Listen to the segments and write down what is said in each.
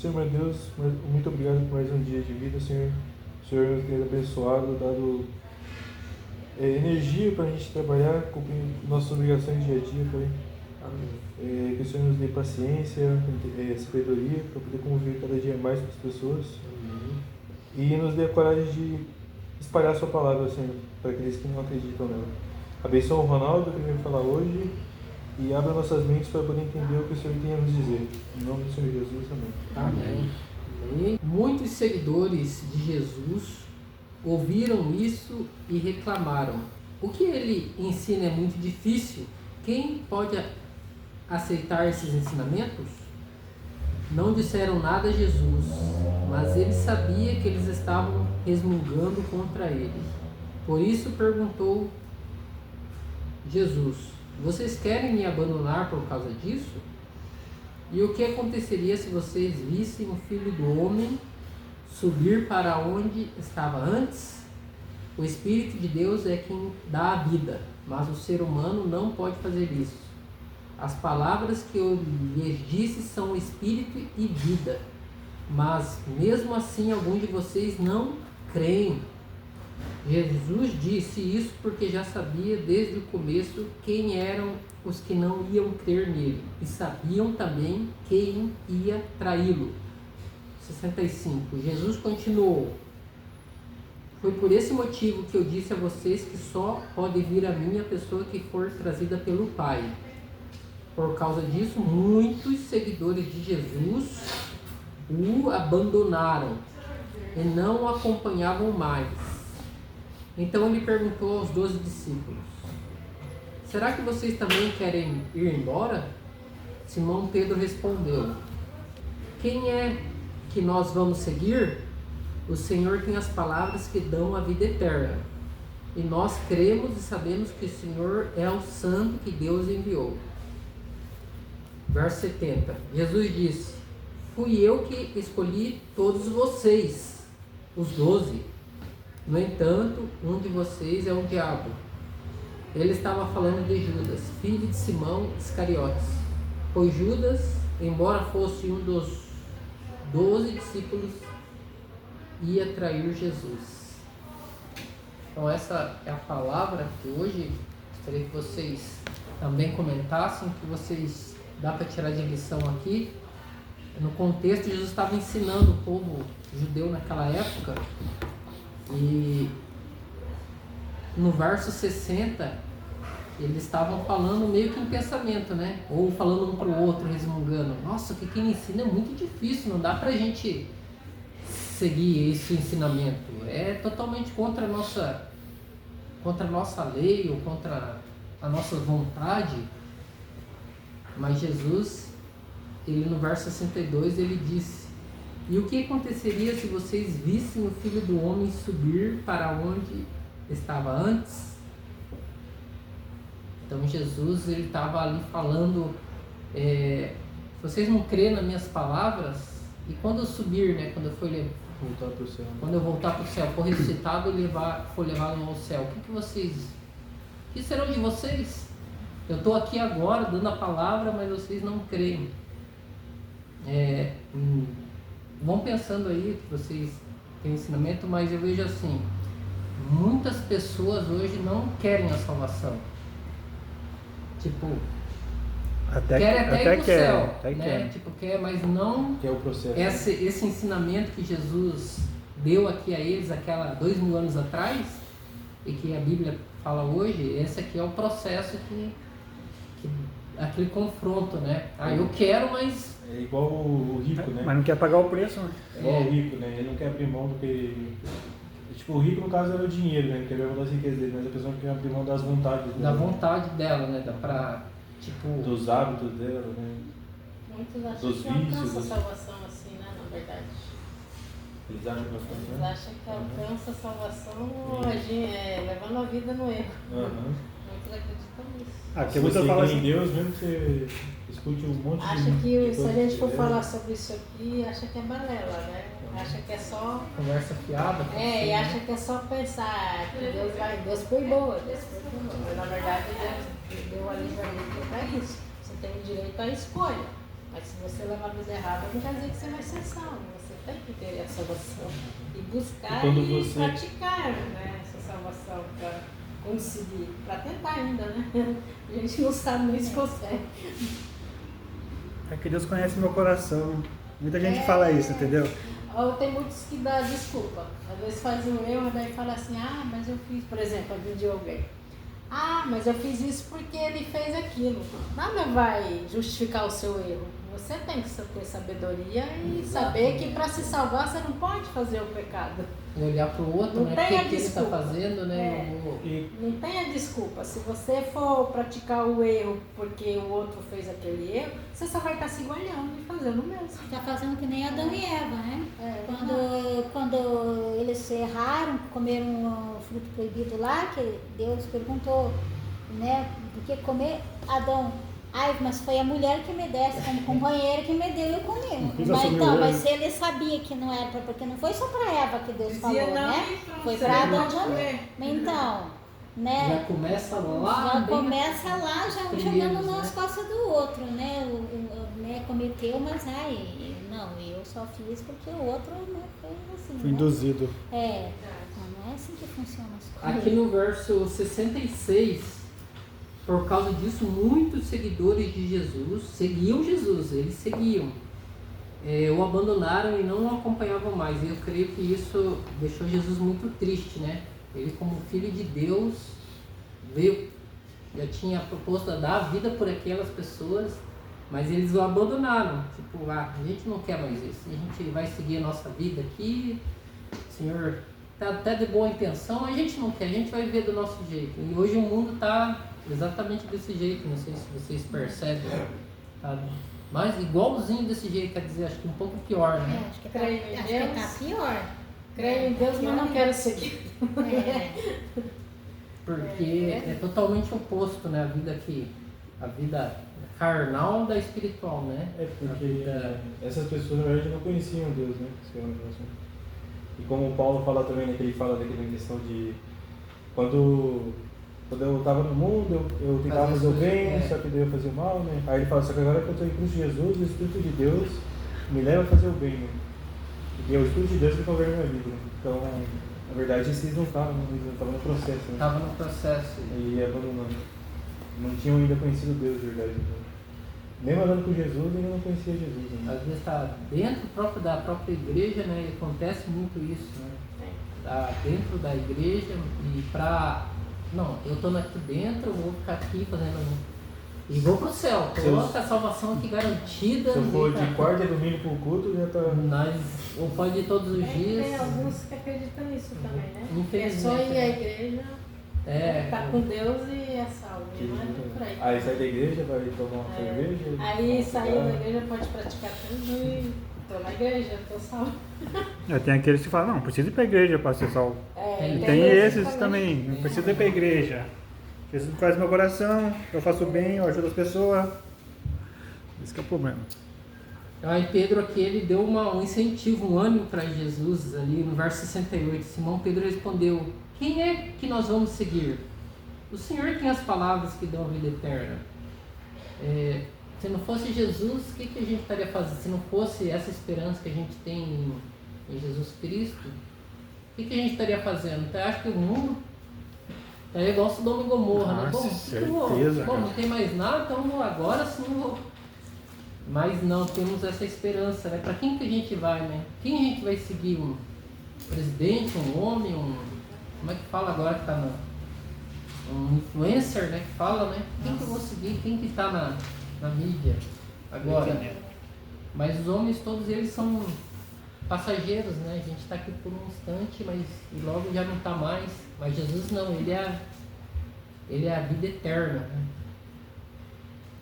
Senhor, meu Deus, muito obrigado por mais um dia de vida, Senhor. O Senhor nos tem abençoado, dado energia para a gente trabalhar, cumprir nossas obrigações dia a dia, Pai. Que o Senhor nos dê paciência, sabedoria para poder conviver cada dia mais com as pessoas. E nos dê a coragem de espalhar a sua palavra, Senhor, para aqueles que não acreditam nela. Abençoa o Ronaldo, que veio falar hoje, e abra nossas mentes para poder entender o que o Senhor tem a nos dizer. Em nome do Senhor Jesus, amém. Amém. Muitos seguidores de Jesus ouviram isso e reclamaram. O que ele ensina é muito difícil. Quem pode aceitar esses ensinamentos? Não disseram nada a Jesus, mas ele sabia que eles estavam resmungando contra ele. Por isso perguntou Jesus: vocês querem me abandonar por causa disso? E o que aconteceria se vocês vissem o Filho do Homem subir para onde estava antes? O Espírito de Deus é quem dá a vida, mas o ser humano não pode fazer isso. As palavras que eu lhes disse são espírito e vida, mas mesmo assim alguns de vocês não creem. Jesus disse isso porque já sabia desde o começo quem eram os que não iam crer nele, e sabiam também quem ia traí-lo. 65. Jesus continuou: foi por esse motivo que eu disse a vocês que só pode vir a mim a pessoa que for trazida pelo Pai. Por causa disso, muitos seguidores de Jesus o abandonaram e não o acompanhavam mais. Então ele perguntou aos 12 discípulos: será que vocês também querem ir embora? Simão Pedro respondeu: quem é que nós vamos seguir? O Senhor tem as palavras que dão a vida eterna. E nós cremos e sabemos que o Senhor é o Santo que Deus enviou. Verso 70. Jesus disse: fui eu que escolhi todos vocês, os 12. No entanto, um de vocês é o diabo. Ele estava falando de Judas, filho de Simão Iscariotes. Pois Judas, embora fosse um dos 12 discípulos, ia trair Jesus. Então essa é a palavra que hoje gostaria que vocês também comentassem, que vocês dá para tirar de lição aqui. No contexto, Jesus estava ensinando o povo judeu naquela época, e no verso 60 eles estavam falando meio que em pensamento, né? Ou falando um para o outro, resmungando: nossa, o que ele ensina é muito difícil, não dá para a gente seguir esse ensinamento, é totalmente contra a nossa lei, ou contra a nossa vontade. Mas Jesus, ele no verso 62, ele disse: e o que aconteceria se vocês vissem o Filho do Homem subir para onde estava antes? Então Jesus, ele estava ali falando: vocês não creem nas minhas palavras? E quando eu subir, né, quando eu voltar para o céu, for ressuscitado e for levado ao céu, o que serão de vocês? Eu estou aqui agora dando a palavra, mas vocês não creem. Vão pensando aí que vocês têm ensinamento, mas eu vejo assim: muitas pessoas hoje não querem a salvação. Tipo, quer até ir pro céu, né? Tipo, quer, mas não que é o processo, esse ensinamento que Jesus deu aqui a eles, 2000 anos atrás, e que a Bíblia fala hoje. Esse aqui é o processo que aquele confronto, né? Eu quero, mas é igual o rico, né? Mas não quer pagar o preço, né? Igual o rico, né? Ele não quer abrir mão do que... Tipo, o rico no caso era o dinheiro, né? Ele quer abrir mão das riquezas dele, mas a pessoa não quer abrir mão das vontades dela. Da vontade dela, né? Dos hábitos dela, né? Muitos acham Dos que vícios, alcança a salvação assim, né? Na verdade. Eles acham bastante, Eles né? acham que alcança a salvação levando a vida no erro. Muitos acreditam nisso. Se você fala em Deus, mesmo que você escute um monte acha de que se a gente for falar sobre isso aqui, acha que é balela, né? Acha que é só... conversa fiada. e acha que é só pensar que Deus foi boa, Mas na verdade Deus deu a livre-arbítrio para isso. Você tem o direito à escolha. Mas se você levar a vida errada, não quer dizer que você vai ser salvo. Você tem que ter a salvação e buscar e praticar, né, essa salvação para conseguir, para tentar ainda, né? A gente não sabe nem se consegue. É que Deus conhece meu coração. Muita gente fala isso, entendeu? Ou tem muitos que dão desculpa. Às vezes faz um erro, daí fala assim, mas eu fiz, por exemplo, de alguém. Mas eu fiz isso porque ele fez aquilo. Nada vai justificar o seu erro. Você tem que ter sabedoria e saber que para se salvar você não pode fazer o pecado. E olhar para o outro, Não né? tem O a que ele está desculpa. fazendo, né? Não tenha desculpa. Se você for praticar o erro porque o outro fez aquele erro, você só vai estar se igualando e fazendo o mesmo. Está fazendo que nem Adão e Eva, né? É. Quando eles erraram, comeram o fruto proibido lá, que Deus perguntou, né? Porque comer, Adão, mas foi a mulher que me desse, como companheira que me deu e eu comi. Mas então, mas se ele sabia que não era, porque não foi só para Eva que Deus falou, né? Foi para Adão também. Então, né? Já começa lá. Já jogando nas costas do outro, né? Né? Cometeu, mas não, eu só fiz porque o outro, né, fez assim. Fui né? induzido. Não é assim que funciona as coisas. Aqui no verso 66, por causa disso, muitos seguidores de Jesus seguiam Jesus, eles seguiam. O abandonaram e não o acompanhavam mais. E eu creio que isso deixou Jesus muito triste, né? Ele, como filho de Deus, veio, já tinha proposto a dar a vida por aquelas pessoas, mas eles o abandonaram. Tipo, a gente não quer mais isso, a gente vai seguir a nossa vida aqui, o Senhor está até de boa intenção, a gente não quer, a gente vai viver do nosso jeito. E hoje o mundo está exatamente desse jeito, não sei se vocês percebem, tá? Mas igualzinho desse jeito, quer dizer, acho que um pouco pior, né? Acho que tá pior. Creio em Deus, mas não quero seguir. Porque é totalmente oposto, né? A vida carnal da espiritual, né? Porque essas pessoas, na verdade, não conheciam Deus, né? E como o Paulo fala também, né, que ele fala daquela questão de quando eu estava no mundo, eu tentava fazer o bem, só que Deus fazia o mal, né? Aí ele fala, só que agora que eu estou em Cristo Jesus, o Espírito de Deus me leva a fazer o bem, né? E é o Espírito de Deus que governa a minha vida, né? Então, na verdade, esses não estavam no processo, né? Estava no processo. E abandonando. Não tinham ainda conhecido Deus, de verdade. Então. Mesmo andando com Jesus, ainda não conhecia Jesus. Né? Às vezes está dentro da própria igreja, né? E acontece muito isso, né? Tá dentro da igreja e não, eu estou aqui dentro, eu vou ficar aqui fazendo... E vou pro céu, coloca a salvação aqui garantida. Se eu for de quarta e domingo pro culto, já tá... Ou pode ir todos os dias. Tem alguns que acreditam nisso também, né? É Infelizmente. só ir à igreja, tá com Deus e é salvo, não é por aí. Aí sai da igreja, vai tomar uma cerveja. Aí saiu da igreja, pode praticar tudo e tô na igreja, tô salvo. Tem aqueles que falam, não precisa ir pra igreja para ser salvo. Tem esses também, não precisa ir pra igreja. Jesus faz meu coração, eu faço bem, eu ajudo as pessoas. Esse que é o problema. Aí Pedro aqui, ele deu um incentivo, um ânimo para Jesus ali no verso 68. Simão Pedro respondeu, quem é que nós vamos seguir? O Senhor tem as palavras que dão a vida eterna. Se não fosse Jesus, o que a gente estaria fazendo? Se não fosse essa esperança que a gente tem em Jesus Cristo, o que a gente estaria fazendo? Então, eu acho que o mundo é igual Sodoma e Gomorra, né? Bom, não tem mais nada, então agora sim vou. Mas não, temos essa esperança, né? Para quem que a gente vai, né? Quem a gente vai seguir? Um presidente, um homem, como é que fala agora que tá um influencer, né? Que fala, né? Quem que eu vou seguir? Quem que tá na mídia agora? Mas os homens, todos eles são passageiros, né? A gente está aqui por um instante, mas logo já não está mais. Mas Jesus não, ele é a vida eterna, né?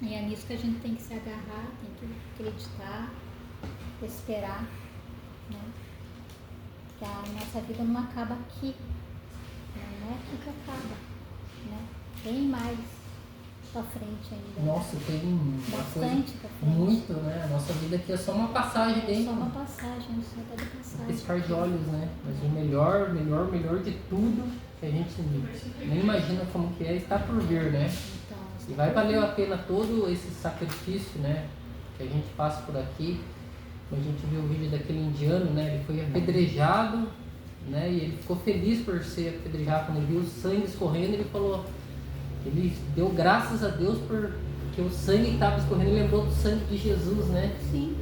E é nisso que a gente tem que se agarrar, tem que acreditar, esperar, né? Que a nossa vida não acaba aqui, não é aqui que acaba, né? Tem mais pra frente ainda. Nossa, tem bastante pra frente. Muito, né? A nossa vida aqui é só uma passagem dentro. Só uma passagem, só tá de passagem. Piscar de olhos, né? Mas o melhor de tudo, que a gente nem imagina como que está por vir, né? Então, E vai valer a pena todo esse sacrifício, né? que a gente passa por aqui, a gente viu o vídeo daquele indiano, né? Ele foi apedrejado, né? E ele ficou feliz por ser apedrejado. Quando ele viu o sangue escorrendo, ele falou, ele deu graças a Deus porque o sangue que estava escorrendo, ele lembrou do sangue de Jesus, né? Sim.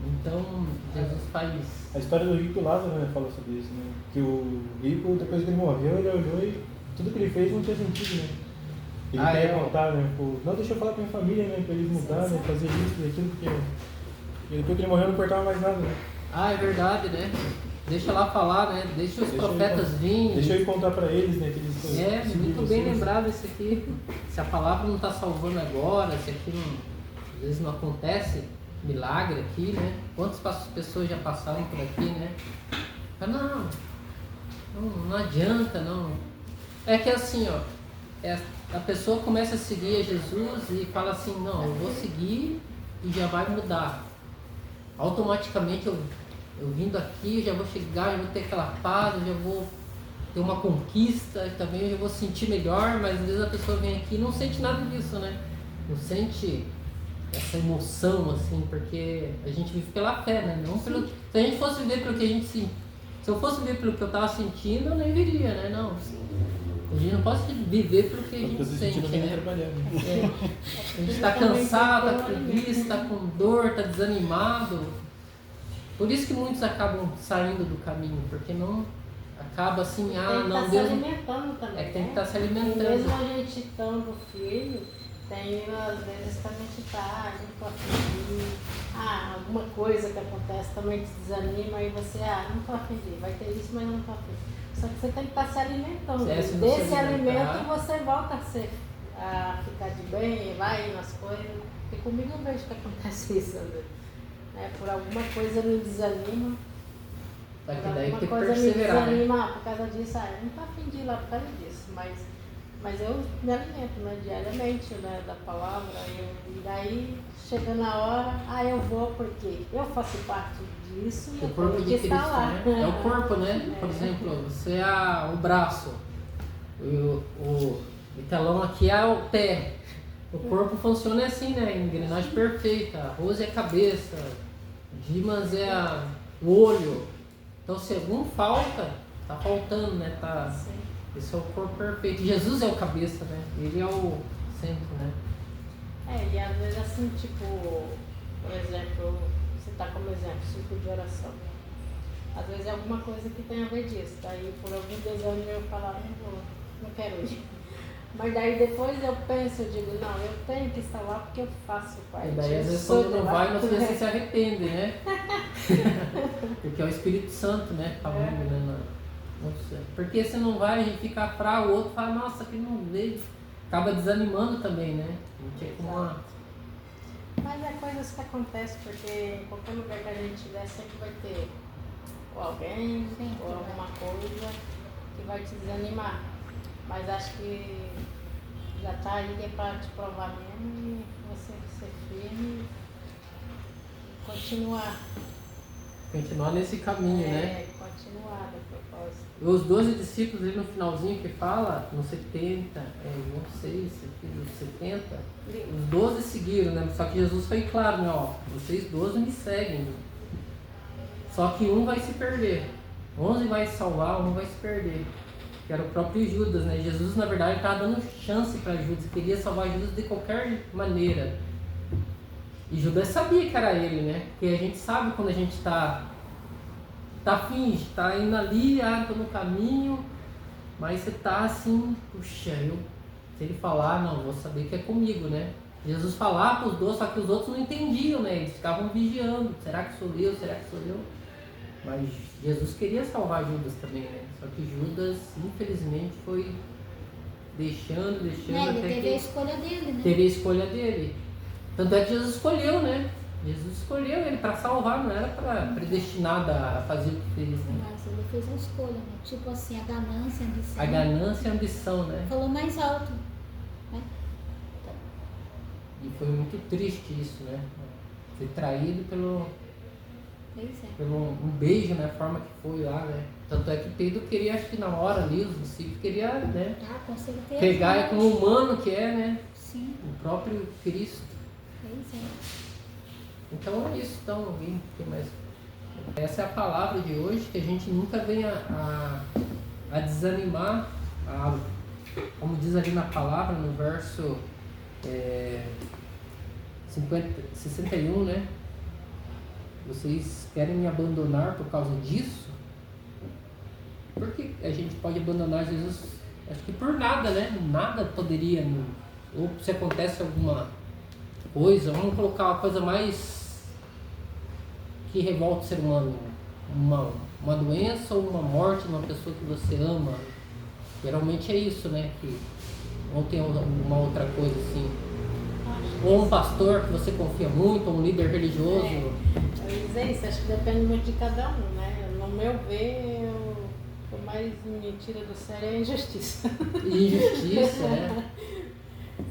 Então, Jesus faz... A história do rico e Lázaro, né, fala sobre isso, né? Que o rico, depois que ele morreu, ele olhou e tudo que ele fez não tinha sentido, né? Ele queria contar, né? Pô, não, deixa eu falar pra minha família, né? Pra eles mudar, né? Fazer isso e aquilo, porque... E depois que ele morreu, não importava mais nada, né? Ah, é verdade, né? Deixa lá falar, né? Deixa os profetas virem. Deixa eu contar pra eles, né? Que eles Muito bem lembrado isso aqui. Se a palavra não está salvando agora, se aqui não, às vezes não acontece milagre aqui, né? Quantas pessoas já passaram por aqui, né? Não adianta, não. É que assim, ó, a pessoa começa a seguir a Jesus e fala assim, não, eu vou seguir e já vai mudar. Automaticamente eu vindo aqui, eu já vou chegar, já vou ter aquela paz, eu já vou ter uma conquista, também eu já vou sentir melhor, mas às vezes a pessoa vem aqui e não sente nada disso, né? Não sente essa emoção, assim, porque a gente vive pela fé, né? Não pelo... Se a gente fosse viver pelo que a gente se eu fosse viver pelo que eu estava sentindo, eu nem viria, né? Não. A gente não pode viver pelo que a gente sente, né? A gente está cansado, está com preguiça, está com dor, está desanimado. Por isso que muitos acabam saindo do caminho, porque não acaba assim, tem não, que Deus... se alimentando também. É que tem que né? estar se alimentando. E mesmo a gente estando firme, tem às vezes que a gente tá, a gente pode fingir, alguma coisa que acontece também te desanima e você, não tô afim de ir, vai ter isso, mas eu não tô afim. Só que você tem que estar se alimentando. Desse alimento você volta a ficar de bem, vai nas coisas. Porque comigo eu vejo que acontece isso, né? Por alguma coisa me desanima. Daí Por tem alguma que coisa me perseverar, desanima por causa disso, eu não tô afim de ir lá por causa disso, mas eu me alimento, né, diariamente, né, da palavra, e daí chega na hora, eu vou porque eu faço parte disso e O eu corpo tenho de que Cristo, estar lá. né? É o corpo, né? Por exemplo, você é o braço, o telão aqui é o pé. O corpo funciona assim, né? Engrenagem perfeita. A Rose é a cabeça, Dimas é o olho. Então, se algum falta, tá faltando, né? Esse é o corpo perfeito. Jesus é o cabeça, né? Ele é o centro, né? E às vezes assim, tipo, por exemplo, você tá como exemplo, círculo de oração. Às vezes é alguma coisa que tem a ver disso. Daí por algum desânimo eu falo, não quero ir. Mas daí depois eu penso, eu digo, não, eu tenho que estar lá porque eu faço parte. E daí às vezes quando não vai, você se arrepende, né? Porque é o Espírito Santo, né? Falando, né? Porque se não vai, a gente fica fraco, o outro fala, nossa, que não veio. Acaba desanimando também, né? Mas é coisas que acontecem, porque em qualquer lugar que a gente estiver sempre vai ter ou alguém ou alguma coisa que vai te desanimar. Mas acho que já está aí para te provar mesmo e você ser firme e continuar. Continuar nesse caminho, né? Continuar no propósito. Os 12 discípulos ali no finalzinho que fala, no 70, não sei se nos 70, os 12 seguiram, né? Só que Jesus foi claro, né? Vocês 12 me seguem. Só que um vai se perder. 11 vai se salvar, um vai se perder. Que era o próprio Judas, né? Jesus, na verdade, estava dando chance para Judas, queria salvar Judas de qualquer maneira. E Judas sabia que era ele, né? Porque a gente sabe quando a gente está afim, está indo ali, estou no caminho, mas você está assim, puxa, se ele falar, não, vou saber que é comigo, né? Jesus falava para os 12, só que os outros não entendiam, né? Eles ficavam vigiando, será que sou eu, será que sou eu? Mas Jesus queria salvar Judas também, né? Só que Judas, infelizmente, foi deixando, Ele até teve a escolha dele, né? Teve a escolha dele. Tanto é que Jesus escolheu, né? Jesus escolheu ele para salvar, não era predestinado a fazer o que fez, né? Mas ele fez a escolha, né? Tipo assim, a ganância, a ambição. A ganância e a ambição, né? Falou mais alto. Né? E foi muito triste isso, né? Ser traído pelo um beijo, né? A forma que foi lá, né? Tanto é que Pedro queria, acho que na hora ali, os discípulos queriam, né? Com certeza. Pegar como humano que é, né? Sim. O próprio Cristo. Pois é. Então é isso, então, alguém tem mais? Essa é a palavra de hoje, que a gente nunca venha a desanimar, como diz ali na palavra, no verso 61, né? Vocês querem me abandonar por causa disso? Por que a gente pode abandonar Jesus? Acho que por nada, né? Nada poderia, ou se acontece alguma coisa, vamos colocar uma coisa mais que revolta o ser humano, uma doença ou uma morte de uma pessoa que você ama. Geralmente é isso, né? Ou tem uma outra coisa assim. Ou um pastor que você confia muito, ou um líder religioso. Eu ia dizer isso, acho que depende muito de cada um, né? No meu ver, o que mais me tira do sério é a injustiça. Injustiça, né?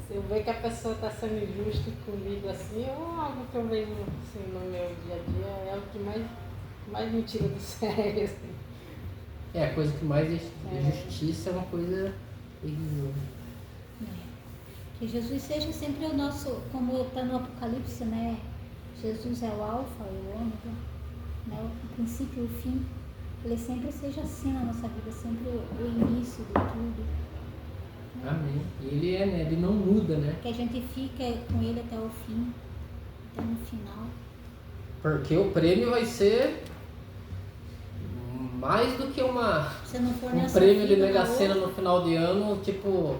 Se eu ver que a pessoa está sendo injusta comigo assim, ou algo que eu vejo assim, no meu dia a dia, é o que mais me tira do sério. Assim. É, a coisa que mais justiça é uma coisa terrível. Que Jesus seja sempre o nosso, como está no Apocalipse, né? Jesus é o alfa e o ômega, né? O princípio e o fim. Ele sempre seja assim na nossa vida, sempre o início de tudo. Né? Amém. E ele é, né? Ele não muda, né? Que a gente fica com ele até o fim, até no final. Porque o prêmio vai ser mais do que Se não for um nessa prêmio de vida, Mega na Sena outra. no final de ano, tipo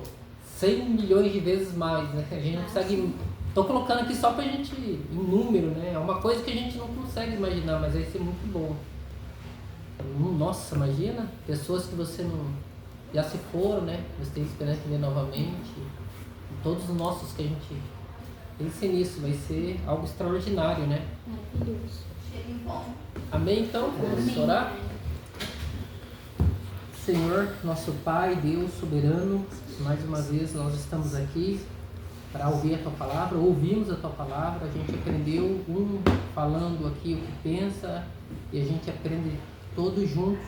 100 milhões de vezes mais, né? A gente não consegue. Tô colocando aqui só pra gente, em número, né? É uma coisa que a gente não consegue imaginar, mas vai ser muito bom. Nossa, imagina, pessoas que você não. Já se foram, né? Você tem esperança de ver novamente. E todos os nossos que a gente. Pense nisso, vai ser algo extraordinário, né? Maravilhoso. Amém? Então, vamos orar? Senhor, nosso Pai, Deus soberano, mais uma vez nós estamos aqui para ouvir a Tua Palavra, ouvimos a Tua Palavra, a gente aprendeu falando aqui o que pensa e a gente aprende todos juntos,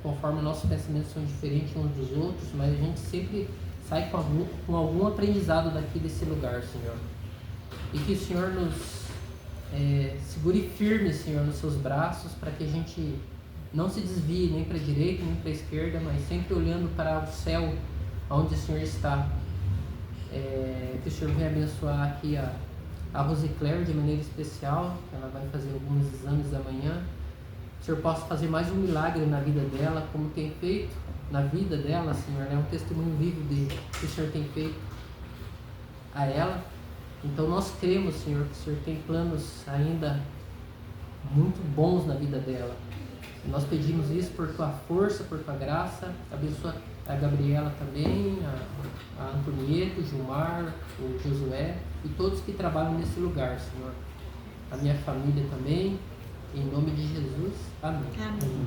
conforme nossos pensamentos são diferentes uns dos outros, mas a gente sempre sai com algum aprendizado daqui desse lugar, Senhor. E que o Senhor nos segure firme, Senhor, nos seus braços, para que a gente não se desvie nem para a direita nem para a esquerda, mas sempre olhando para o céu, onde o Senhor está. Que o Senhor venha abençoar aqui a Rosicler de maneira especial, ela vai fazer alguns exames amanhã. Que o Senhor possa fazer mais um milagre na vida dela, como tem feito na vida dela, Senhor. É um testemunho vivo que o Senhor tem feito a ela. Então nós cremos, Senhor, que o Senhor tem planos ainda muito bons na vida dela. E nós pedimos isso por Tua força, por Tua graça. Abençoa a Gabriela também, a Antonieta, o Gilmar, o Josué e todos que trabalham nesse lugar, Senhor. A minha família também, em nome de Jesus. Amém. Amém.